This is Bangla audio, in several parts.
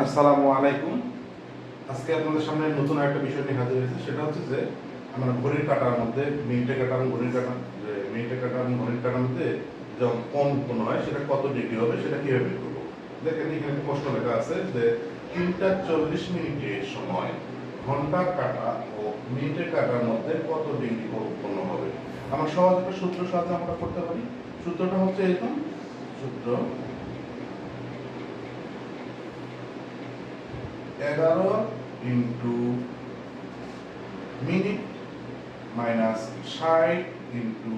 আসসালামু আলাইকুম। আজকে আপনাদের সামনে নতুন একটা বিষয় নিয়ে হাজির হয়েছে, সেটা হচ্ছে যে আমরা ঘড়ির কাঁটার মধ্যে মিনিটে কাঁটা এবং ঘড়ির কাঁটা, যে মিনিটে কাঁটা এবং ঘড়ির কাঁটার মধ্যে যখন কোণ উৎপন্ন হয় সেটা কত ডিগ্রি হবে সেটা কিভাবে বের করবো। দেখেন এখানে একটা প্রশ্ন লেখা আছে যে 3টা 40 মিনিটের সময় ঘন্টার কাঁটা ও মিনিটের কাঁটার মধ্যে কত ডিগ্রি কোণ উৎপন্ন হবে। আমরা সহজ একটা সূত্র সাহায্যে আমরা করতে পারি। সূত্রটা হচ্ছে এরকম। সূত্র 11 into minute minus 60 into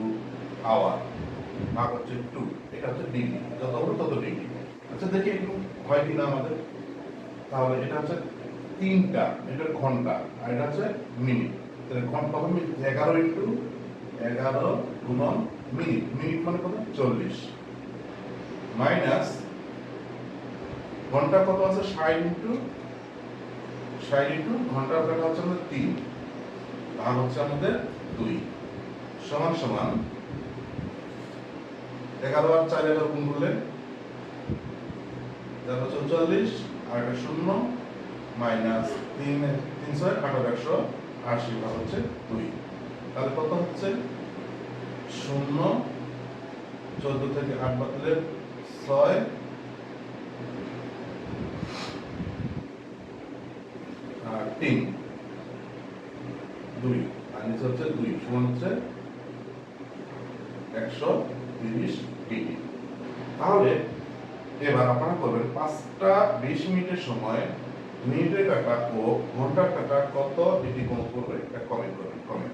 hour ভাগ হচ্ছে 2। এটা হচ্ছে ডিগ্রি, যত বড় তত ডিগ্রি। আচ্ছা দেখি একটু হয় কিনা আমাদের। তাহলে এটা হচ্ছে 3টা, এটা ঘন্টা, আর এটা হচ্ছে মিনিট। তাহলে ঘন্টা কত? 11 ইন্টু 11 গুণন মিনিট, মিনিট মানে কত? 40 মাইনাস ঘন্টা কত আছে? 60 ইন্টু ঘন্টার কাটা হচ্ছে আমাদের 3 ভাগ হচ্ছে আমাদের 2 সমান সমান 11 আর 4 গুণ করলে 44, আর একটা 0 মাইনাস 3 300 180 ভাগ হচ্ছে 2। তাহলে কত হচ্ছে? 0, 14 থেকে 8 বাদ দিলে 6, আর 3, 2, আর নিচে হচ্ছে 2 সমান হচ্ছে 130 ডিগ্রি। তাহলে এবার আপনারা করবেন 5টা 20 মিনিটের সময় মিনিটের কাঁটা ও ঘন্টার কাঁটা কত ডিগ্রি কোণ করবে, এটা কমেন্ট করবেন।